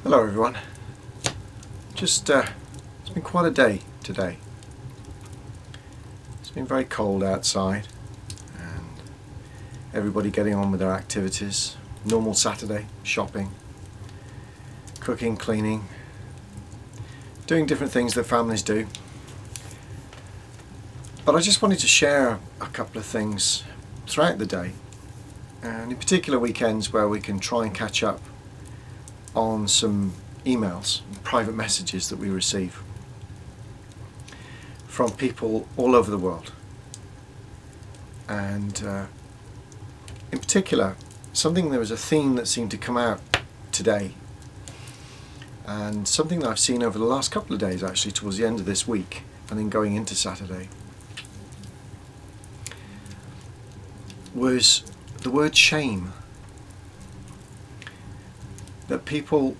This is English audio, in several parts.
Hello everyone. It's been quite a day today. It's been very cold outside and everybody getting on with their activities. Normal Saturday, shopping, cooking, cleaning, doing different things that families do. But I just wanted to share a couple of things throughout the day, and in particular weekends where we can try and catch up on some emails and private messages that we receive from people all over the world. And in particular, there was a theme that seemed to come out today, and something that I've seen over the last couple of days, actually towards the end of this week and then going into Saturday, was the word shame. That people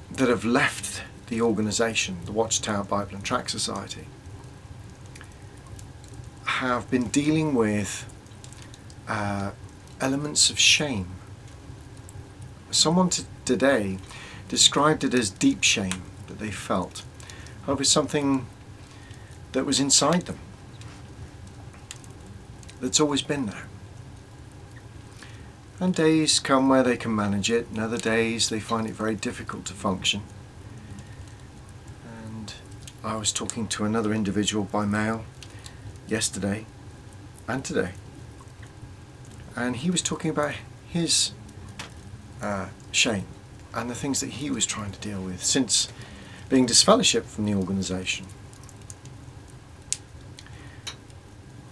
that have left the organisation, the Watchtower Bible and Tract Society, have been dealing with elements of shame. Someone today described it as deep shame that they felt over something that was inside them, that's always been there. And days come where they can manage it, and other days they find it very difficult to function. And I was talking to another individual by mail yesterday and today, and he was talking about his shame and the things that he was trying to deal with since being disfellowshipped from the organisation.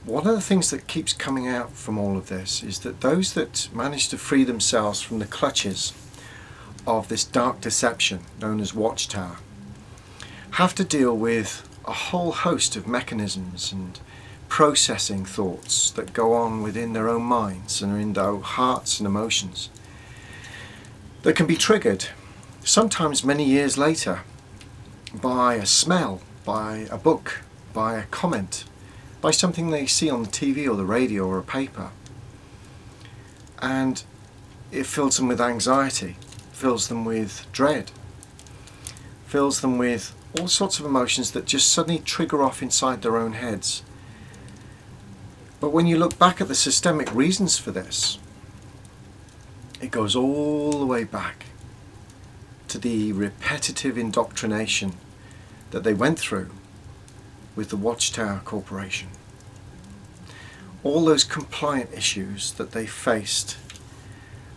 One of the things that keeps coming out from all of this is that those that manage to free themselves from the clutches of this dark deception known as Watchtower have to deal with a whole host of mechanisms and processing thoughts that go on within their own minds and in their hearts and emotions that can be triggered sometimes many years later by a smell, by a book, by a comment, by something they see on the TV or the radio or a paper. And it fills them with anxiety, fills them with dread, fills them with all sorts of emotions that just suddenly trigger off inside their own heads. But when you look back at the systemic reasons for this, it goes all the way back to the repetitive indoctrination that they went through with the Watchtower Corporation. All those compliant issues that they faced,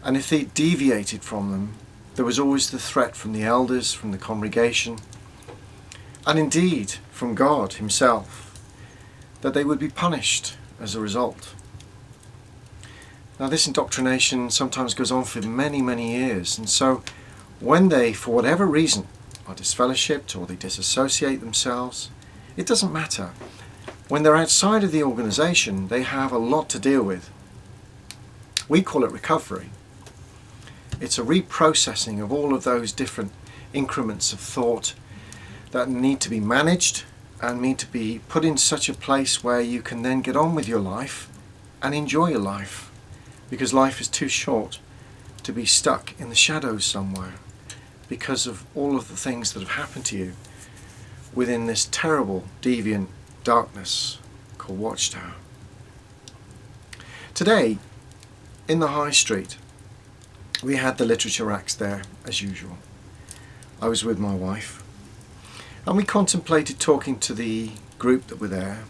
and if they deviated from them, there was always the threat from the elders, from the congregation, and indeed from God himself, that they would be punished as a result. Now this indoctrination sometimes goes on for many, many years, and so when they, for whatever reason, are disfellowshipped or they disassociate themselves, it doesn't matter. When they're outside of the organisation, they have a lot to deal with. We call it recovery. It's a reprocessing of all of those different increments of thought that need to be managed and need to be put in such a place where you can then get on with your life and enjoy your life, because life is too short to be stuck in the shadows somewhere because of all of the things that have happened to you within this terrible, deviant darkness called Watchtower. Today, in the High Street, we had the literature racks there as usual. I was with my wife, and we contemplated talking to the group that were there.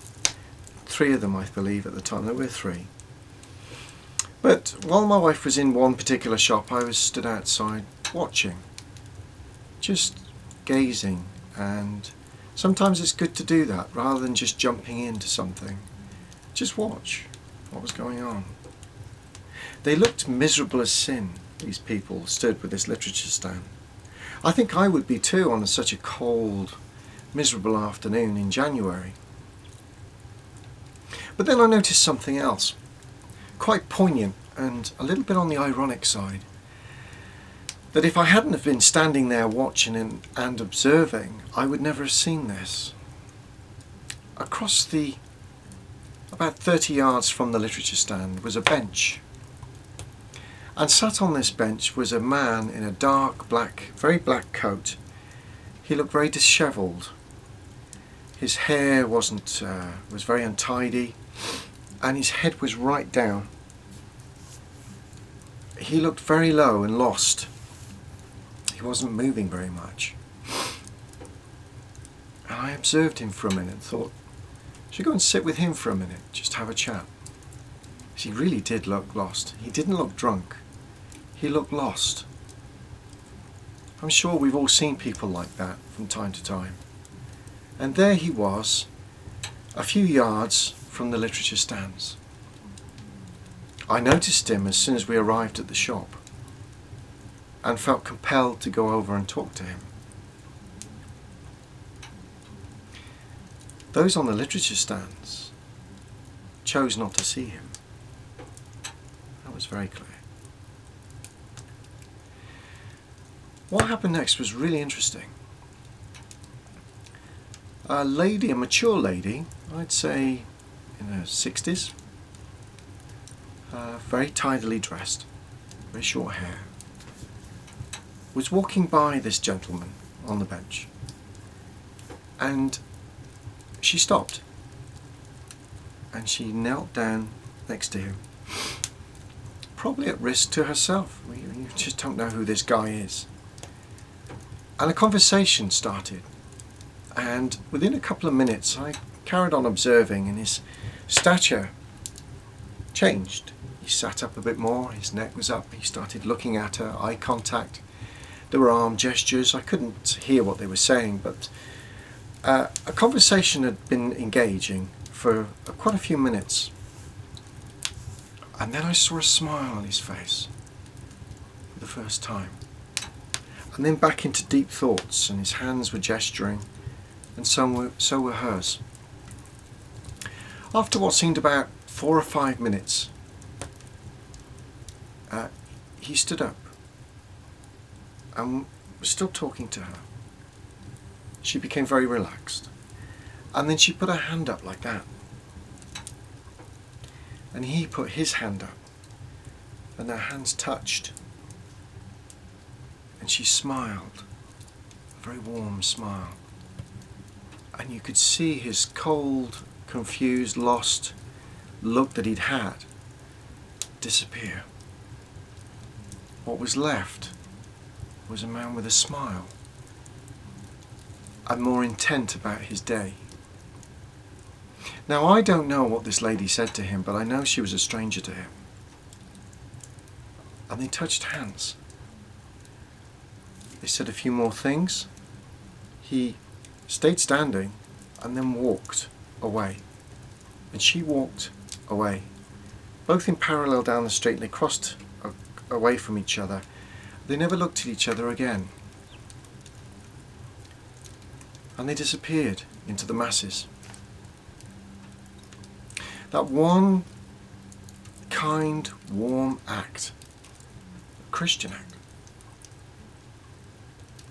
3 of them, I believe, at the time. There were 3. But while my wife was in one particular shop, I was stood outside watching, just gazing, and sometimes it's good to do that rather than just jumping into something. Just watch what was going on. They looked miserable as sin, these people stood with this literature stand. I think I would be too on such a cold, miserable afternoon in January. But then I noticed something else, quite poignant and a little bit on the ironic side. That if I hadn't have been standing there watching and observing, I would never have seen this. Across about 30 yards from the literature stand was a bench. And sat on this bench was a man in a dark black, very black coat. He looked very dishevelled. His hair was very untidy, and his head was right down. He looked very low and lost. He wasn't moving very much. And I observed him for a minute and thought, I should go and sit with him for a minute, just have a chat. He really did look lost. He didn't look drunk. He looked lost. I'm sure we've all seen people like that from time to time. And there he was, a few yards from the literature stands. I noticed him as soon as we arrived at the shop and felt compelled to go over and talk to him. Those on the literature stands chose not to see him. That was very clear. What happened next was really interesting. A lady, a mature lady, I'd say in her 60s, very tidily dressed, very short hair, was walking by this gentleman on the bench, and she stopped and she knelt down next to him, probably at risk to herself. You just don't know who this guy is. And a conversation started, and within a couple of minutes I carried on observing, and his stature changed. He sat up a bit more, his neck was up, he started looking at her, eye contact. There were arm gestures. I couldn't hear what they were saying, but a conversation had been engaging for quite a few minutes. And then I saw a smile on his face for the first time. And then back into deep thoughts, and his hands were gesturing, and so were hers. After what seemed about 4 or 5 minutes, he stood up and was still talking to her. She became very relaxed, and then she put her hand up like that, and he put his hand up, and their hands touched. And she smiled, a very warm smile. And you could see his cold, confused, lost look that he'd had disappear. What was left was a man with a smile, and more intent about his day. Now, I don't know what this lady said to him, but I know she was a stranger to him. And they touched hands. They said a few more things. He stayed standing and then walked away. And she walked away. Both in parallel down the street, and they crossed away from each other. They never looked at each other again. And they disappeared into the masses. That one kind, warm act, a Christian act.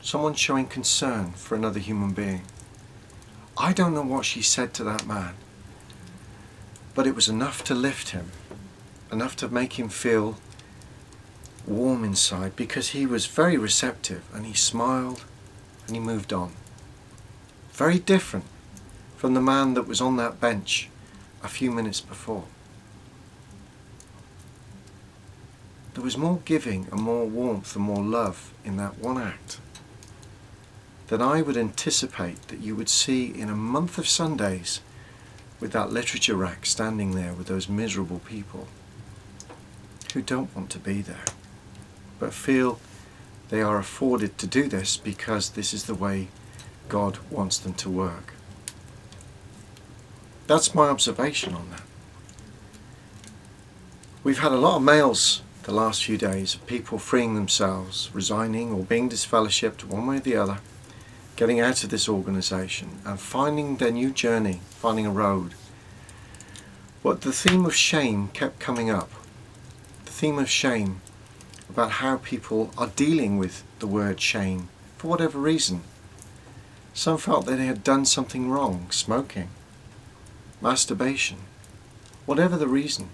Someone showing concern for another human being. I don't know what she said to that man, but it was enough to lift him, enough to make him feel warm inside, because he was very receptive, and he smiled and he moved on. Very different from the man that was on that bench a few minutes before. There was more giving and more warmth and more love in that one act than I would anticipate that you would see in a month of Sundays with that literature rack standing there with those miserable people who don't want to be there, but feel they are afforded to do this because this is the way God wants them to work. That's my observation on that. We've had a lot of mails the last few days of people freeing themselves, resigning or being disfellowshipped one way or the other, getting out of this organisation and finding their new journey, finding a road. But the theme of shame kept coming up. The theme of shame, about how people are dealing with the word shame for whatever reason. Some felt that they had done something wrong, smoking, masturbation, whatever the reason.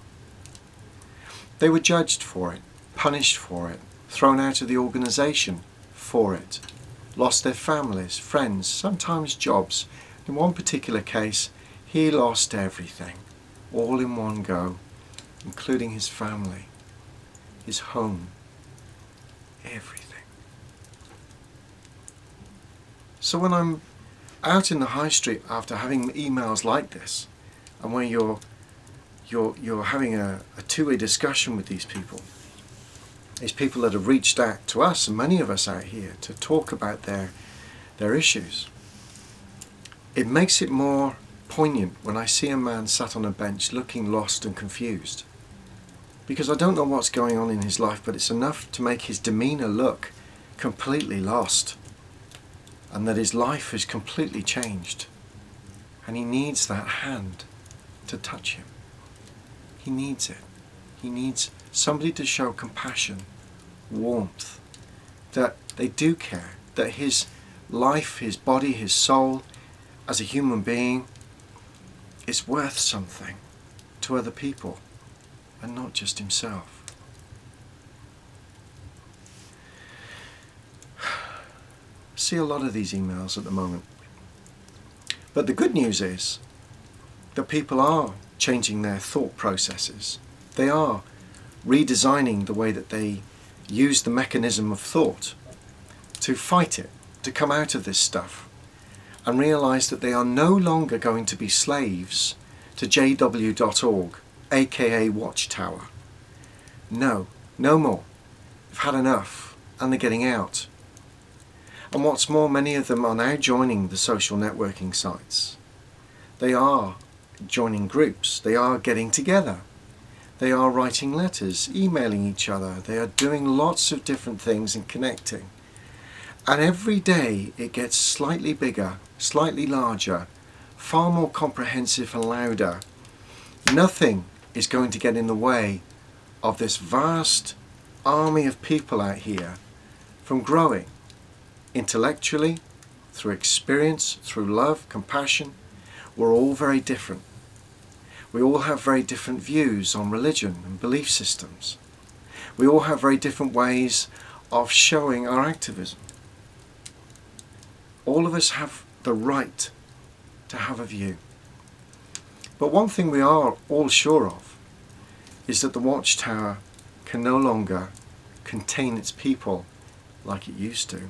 They were judged for it, punished for it, thrown out of the organisation for it, lost their families, friends, sometimes jobs. In one particular case, he lost everything, all in one go, including his family, his home, everything. So when I'm out in the high street after having emails like this, and where you're having a two-way discussion with these people that have reached out to us, and many of us out here, to talk about their issues, it makes it more poignant when I see a man sat on a bench looking lost and confused. Because I don't know what's going on in his life, but it's enough to make his demeanour look completely lost, and that his life is completely changed, and he needs that hand to touch him. He needs it. He needs somebody to show compassion, warmth, that they do care, that his life, his body, his soul as a human being is worth something to other people and not just himself. I see a lot of these emails at the moment. But the good news is that people are changing their thought processes. They are redesigning the way that they use the mechanism of thought to fight it, to come out of this stuff, and realize that they are no longer going to be slaves to jw.org, aka Watchtower. No, no more. They've had enough, and they're getting out. And what's more, many of them are now joining the social networking sites. They are joining groups. They are getting together. They are writing letters, emailing each other. They are doing lots of different things and connecting. And every day it gets slightly bigger, slightly larger, far more comprehensive and louder. Nothing is going to get in the way of this vast army of people out here from growing intellectually, through experience, through love, compassion. We're all very different. We all have very different views on religion and belief systems. We all have very different ways of showing our activism. All of us have the right to have a view. But one thing we are all sure of is that the Watchtower can no longer contain its people like it used to.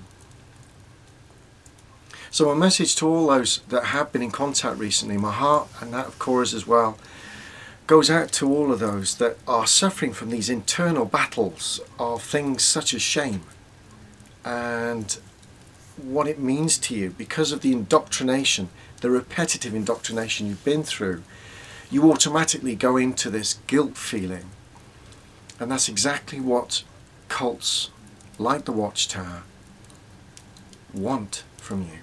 So a message to all those that have been in contact recently, my heart, and that of Cora's as well, goes out to all of those that are suffering from these internal battles of things such as shame and what it means to you because of the indoctrination, the repetitive indoctrination you've been through. You automatically go into this guilt feeling, and that's exactly what cults like the Watchtower want from you.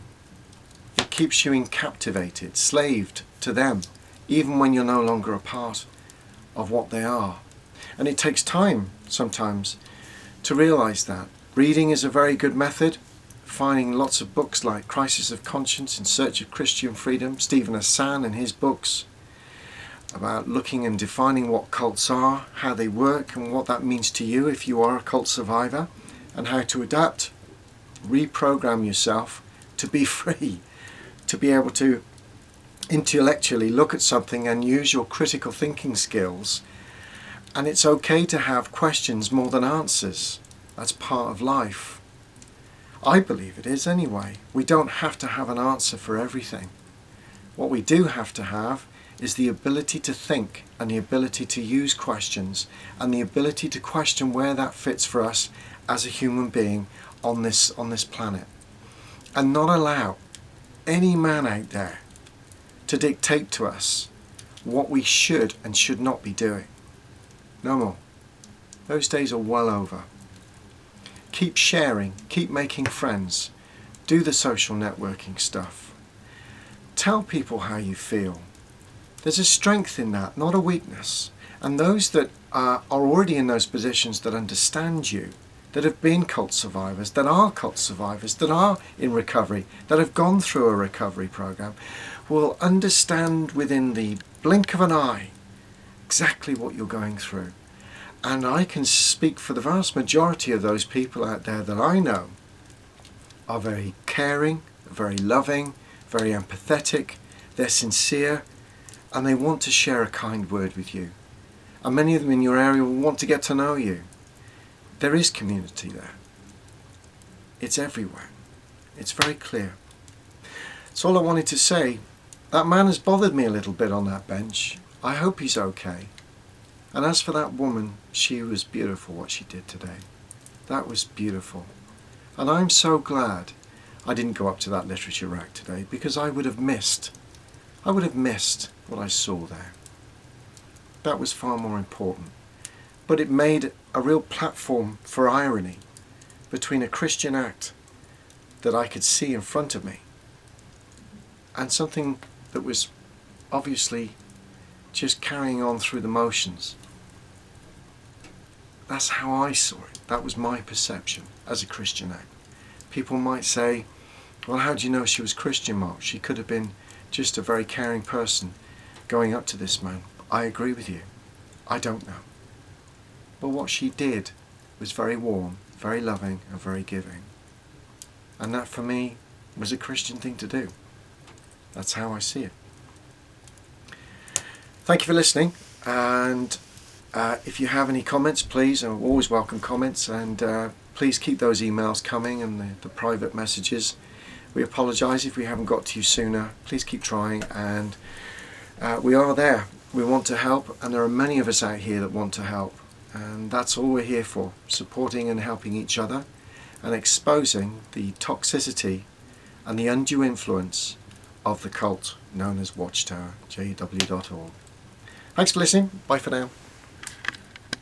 It keeps you captivated, slaved to them, even when you're no longer a part of what they are. And it takes time sometimes to realize that. Reading is a very good method. Finding lots of books like Crisis of Conscience, In Search of Christian Freedom, Stephen Hassan and his books about looking and defining what cults are, how they work, and what that means to you if you are a cult survivor, and how to adapt, reprogram yourself to be free, to be able to intellectually look at something and use your critical thinking skills. And it's okay to have questions more than answers. That's part of life. I believe it is anyway. We don't have to have an answer for everything. What we do have to have is the ability to think, and the ability to use questions, and the ability to question where that fits for us as a human being on this planet, and not allow any man out there to dictate to us what we should and should not be doing. No more. Those days are well over. Keep sharing, keep making friends, do the social networking stuff. Tell people how you feel. There's a strength in that, not a weakness. And those that are already in those positions that understand you, that have been cult survivors, that are cult survivors, that are in recovery, that have gone through a recovery program, will understand within the blink of an eye exactly what you're going through. And I can speak for the vast majority of those people out there that I know are very caring, very loving, very empathetic, they're sincere, and they want to share a kind word with you. And many of them in your area will want to get to know you. There is community there. It's everywhere. It's very clear. That's all I wanted to say. That man has bothered me a little bit on that bench. I hope he's okay. And as for that woman, she was beautiful what she did today. That was beautiful. And I'm so glad I didn't go up to that literature rack today, because I would have missed what I saw there. That was far more important. But it made a real platform for irony between a Christian act that I could see in front of me and something that was obviously just carrying on through the motions. That's how I saw it. That was my perception as a Christian act. People might say, well, how do you know she was Christian, Mark? She could have been just a very caring person going up to this man. I agree with you. I don't know. But what she did was very warm, very loving, and very giving. And that for me was a Christian thing to do. That's how I see it. Thank you for listening, and if you have any comments, please, I always welcome comments, and please keep those emails coming and the private messages. We apologise if we haven't got to you sooner. Please keep trying, and we are there. We want to help, and there are many of us out here that want to help, and that's all we're here for, supporting and helping each other and exposing the toxicity and the undue influence of the cult known as Watchtower, jw.org. Thanks for listening. Bye for now.